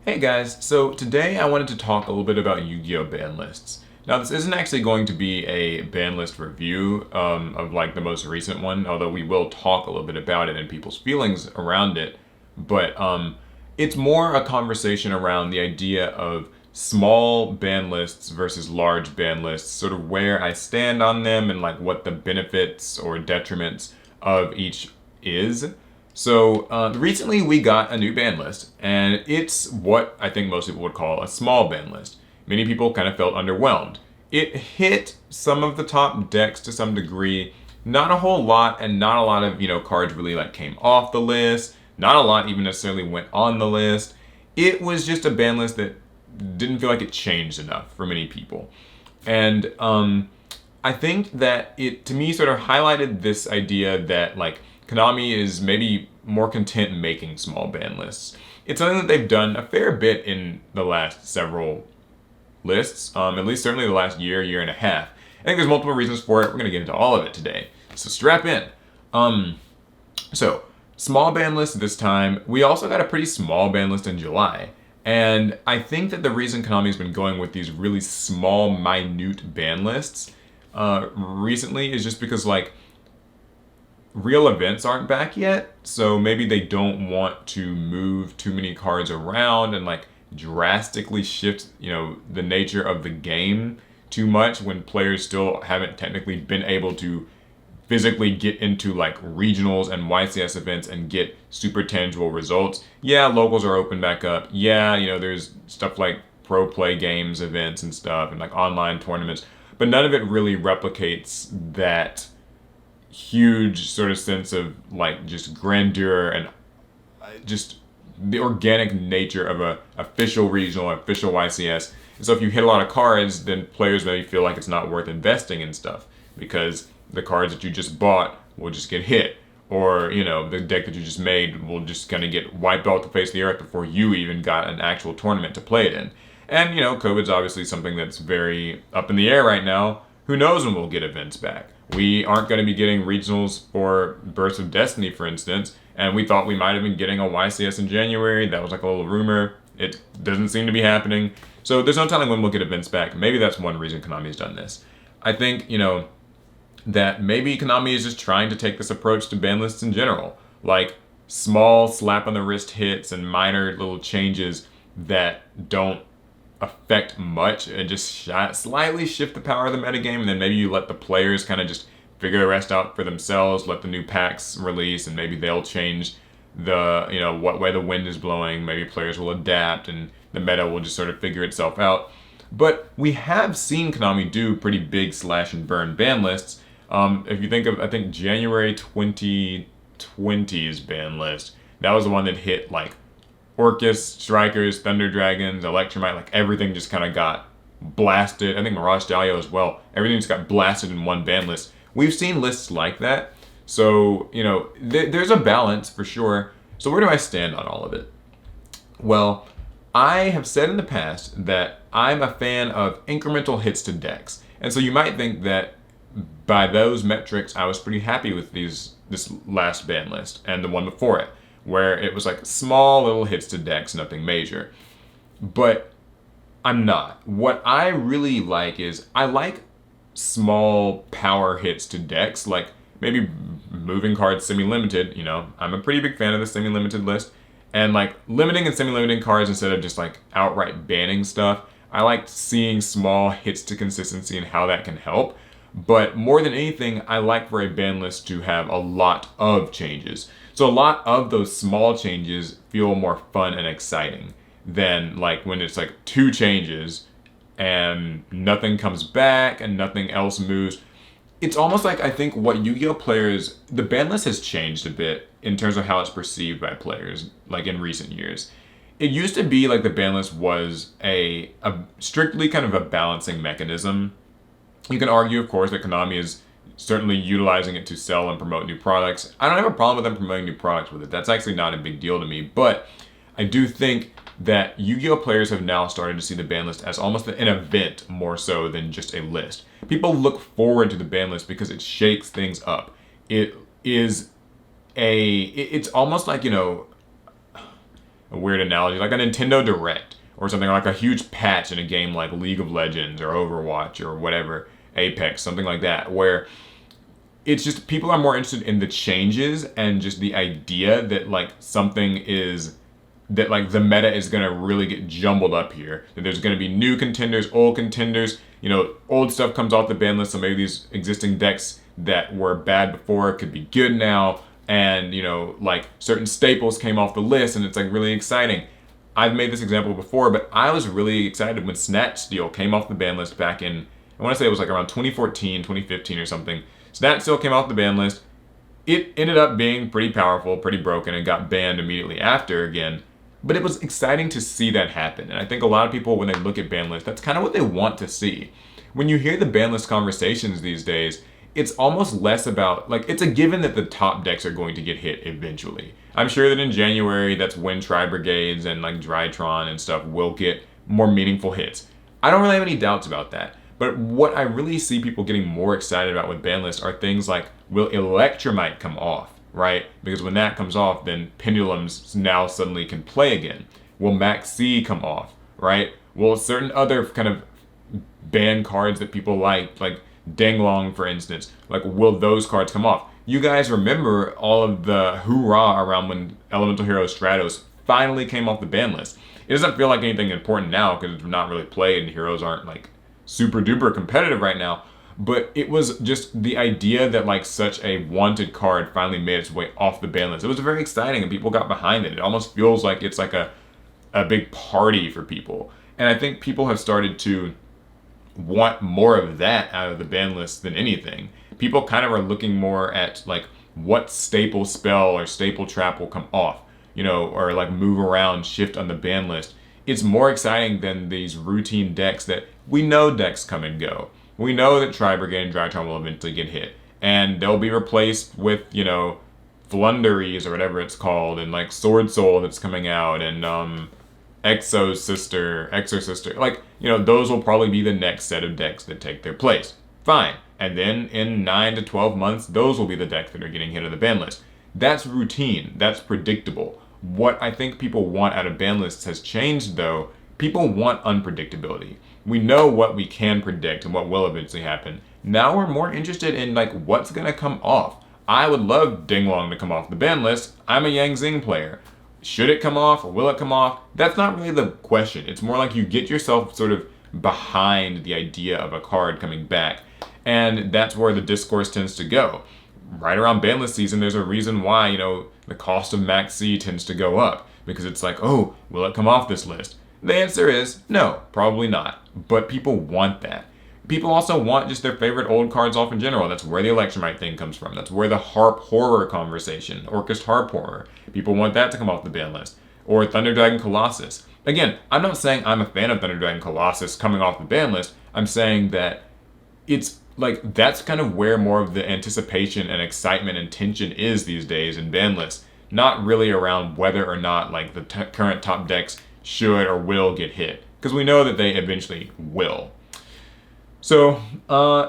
Hey guys, so today I wanted to talk a little bit about Yu-Gi-Oh! Ban lists. Now this isn't actually going to be a ban list review of like the most recent one, although we will talk a little bit about it and people's feelings around it. But it's more a conversation around the idea of small ban lists versus large ban lists, sort of where I stand on them and like what the benefits or detriments of each is. So recently we got a new ban list, and it's what I think most people would call a small ban list. Many people kind of felt underwhelmed. It hit some of the top decks to some degree, not a whole lot, and not a lot of cards really like came off the list. Not a lot even necessarily went on the list. It was just a ban list that didn't feel like it changed enough for many people, and I think that it to me sort of highlighted this idea that like Konami is maybe more content making small ban lists. It's something that they've done a fair bit in the last several lists, at least certainly the last year and a half. I think there's multiple reasons for it. We're gonna get into all of it today, so strap in. Um, so small ban list this time. We also got a pretty small ban list in July. And I think that the reason Konami's been going with these really small, minute ban lists recently is just because like real events aren't back yet, so maybe they don't want to move too many cards around and like drastically shift, the nature of the game too much when players still haven't technically been able to physically get into like regionals and YCS events and get super tangible results. Yeah, locals are open back up. Yeah, there's stuff like pro play games events and stuff and like online tournaments, but none of it really replicates that huge sort of sense of like just grandeur and just the organic nature of a official regional, official YCS. And so if you hit a lot of cards, then players maybe feel like it's not worth investing in stuff because the cards that you just bought will just get hit, or the deck that you just made will just kind of get wiped off the face of the earth before you even got an actual tournament to play it in. And COVID's obviously something that's very up in the air right now. Who knows when we'll get events back? We aren't going to be getting regionals for Births of Destiny, for instance, and we thought we might have been getting a YCS in January. That was like a little rumor. It doesn't seem to be happening. So there's no telling when we'll get events back. Maybe that's one reason Konami's done this. I think, that maybe Konami is just trying to take this approach to ban lists in general. Like small slap on the wrist hits and minor little changes that don't affect much and just slightly shift the power of the metagame, and then maybe you let the players kind of just figure the rest out for themselves, let the new packs release, and maybe they'll change the, what way the wind is blowing. Maybe players will adapt and the meta will just sort of figure itself out. But we have seen Konami do pretty big slash and burn ban lists. If you think of, I think January 2020's ban list, that was the one that hit like Orcus, Strikers, Thunder Dragons, Electromite, like everything just kind of got blasted. I think Mirage Dalio as well. Everything just got blasted in one ban list. We've seen lists like that. So, there's a balance for sure. So where do I stand on all of it? Well, I have said in the past that I'm a fan of incremental hits to decks. And so you might think that by those metrics, I was pretty happy with this last ban list and the one before it, where it was like small little hits to decks, nothing major. But I'm not. What I really like is I like small power hits to decks, like maybe moving cards semi-limited. I'm a pretty big fan of the semi-limited list, and like limiting and semi-limiting cards instead of just like outright banning stuff. I like seeing small hits to consistency and how that can help. But more than anything, I like for a ban list to have a lot of changes. So a lot of those small changes feel more fun and exciting than like when it's like two changes and nothing comes back and nothing else moves. It's almost like I think what Yu-Gi-Oh players, the ban list has changed a bit in terms of how it's perceived by players, like in recent years. It used to be like the ban list was a strictly kind of a balancing mechanism. You can argue, of course, that Konami is certainly utilizing it to sell and promote new products. I don't have a problem with them promoting new products with it. That's actually not a big deal to me. But I do think that Yu-Gi-Oh players have now started to see the ban list as almost an event more so than just a list. People look forward to the ban list because it shakes things up. It is it's almost like, a weird analogy, like a Nintendo Direct or something, like a huge patch in a game like League of Legends or Overwatch or whatever, Apex, something like that, where it's just people are more interested in the changes and just the idea that like something is that like the meta is going to really get jumbled up here, that there's going to be new contenders, old contenders, old stuff comes off the ban list, so maybe these existing decks that were bad before could be good now, and like certain staples came off the list and it's like really exciting. I've made this example before, but I was really excited when Snatch Steal came off the ban list back in, I want to say it was like around 2014, 2015 or something. Snatch Steal came off the ban list. It ended up being pretty powerful, pretty broken, and got banned immediately after again. But it was exciting to see that happen. And I think a lot of people, when they look at ban lists, that's kind of what they want to see. When you hear the ban list conversations these days, it's almost less about, like, it's a given that the top decks are going to get hit eventually. I'm sure that in January, that's when Tri-Brigades and like Drytron and stuff will get more meaningful hits. I don't really have any doubts about that. But what I really see people getting more excited about with ban lists are things like, will Electromite come off, right? Because when that comes off, then Pendulums now suddenly can play again. Will Max C come off, right? Will certain other kind of ban cards that people like Danglong, for instance, like, will those cards come off? You guys remember all of the hoorah around when Elemental Hero Stratos finally came off the ban list. It doesn't feel like anything important now because it's not really played and heroes aren't like super duper competitive right now, but it was just the idea that like such a wanted card finally made its way off the ban list. It was very exciting and people got behind it. It almost feels like it's like a big party for people. And I think people have started to want more of that out of the ban list than anything. People kind of are looking more at like what staple spell or staple trap will come off, or like move around, shift on the ban list. It's more exciting than these routine decks that we know decks come and go. We know that Tri-Brigade and Drytron will eventually get hit. And they'll be replaced with, Flunderies or whatever it's called, and like Sword Soul that's coming out, and Exo Sister. Like, those will probably be the next set of decks that take their place. Fine. And then in 9 to 12 months, those will be the decks that are getting hit on the ban list. That's routine. That's predictable. What I think people want out of ban lists has changed, though. People want unpredictability. We know what we can predict and what will eventually happen. Now we're more interested in like what's going to come off. I would love Dinglong to come off the ban list. I'm a Yang Zing player. Should it come off or will it come off? That's not really the question. It's more like you get yourself sort of behind the idea of a card coming back. And that's where the discourse tends to go. Right around banlist season, there's a reason why, the cost of Max C tends to go up. Because it's like, oh, will it come off this list? The answer is no, probably not. But people want that. People also want just their favorite old cards off in general. That's where the Electromite thing comes from. That's where the Harp Horror conversation, Orcust Harp Horror. People want that to come off the ban list. Or Thunder Dragon Colossus. Again, I'm not saying I'm a fan of Thunder Dragon Colossus coming off the ban list. I'm saying that it's like that's kind of where more of the anticipation and excitement and tension is these days in ban lists. Not really around whether or not like the current top decks should or will get hit. Because we know that they eventually will. So,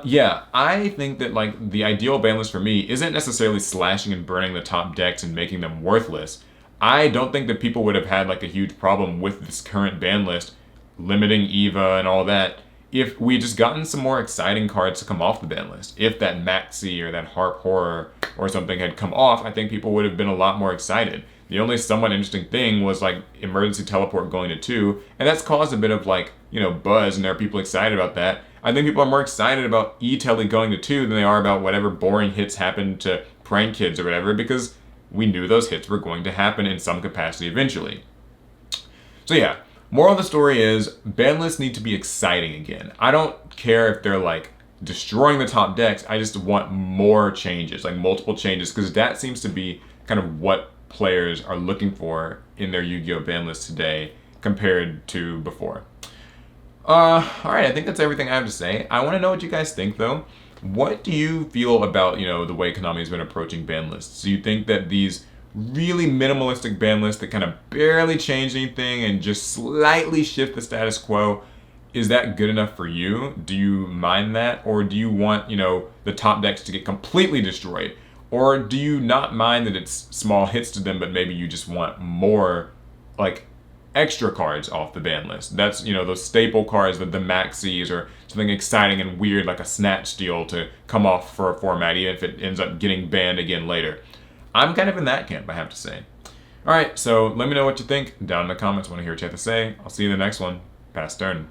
yeah, I think that like the ideal ban list for me isn't necessarily slashing and burning the top decks and making them worthless. I don't think that people would have had like a huge problem with this current ban list, limiting EVA and all that, if we just gotten some more exciting cards to come off the ban list. If that Maxi or that Harp Horror or something had come off, I think people would have been a lot more excited. The only somewhat interesting thing was like Emergency Teleport going to 2, and that's caused a bit of like, buzz, and there are people excited about that. I think people are more excited about E-Tele going to 2 than they are about whatever boring hits happened to Prank Kids or whatever, because we knew those hits were going to happen in some capacity eventually. So yeah, moral of the story is, ban lists need to be exciting again. I don't care if they're like destroying the top decks, I just want more changes, like multiple changes, because that seems to be kind of what players are looking for in their Yu-Gi-Oh! Ban list today compared to before. Alright, I think that's everything I have to say. I want to know what you guys think, though. What do you feel about, the way Konami's been approaching ban lists? Do you think that these really minimalistic ban lists that kind of barely change anything and just slightly shift the status quo, is that good enough for you? Do you mind that? Or do you want, the top decks to get completely destroyed? Or do you not mind that it's small hits to them, but maybe you just want more like extra cards off the ban list. That's, those staple cards that the maxis or something exciting and weird like a snatch steal to come off for a format, even if it ends up getting banned again later. I'm kind of in that camp, I have to say. Alright, so let me know what you think down in the comments. I want to hear what you have to say. I'll see you in the next one. Pass turn.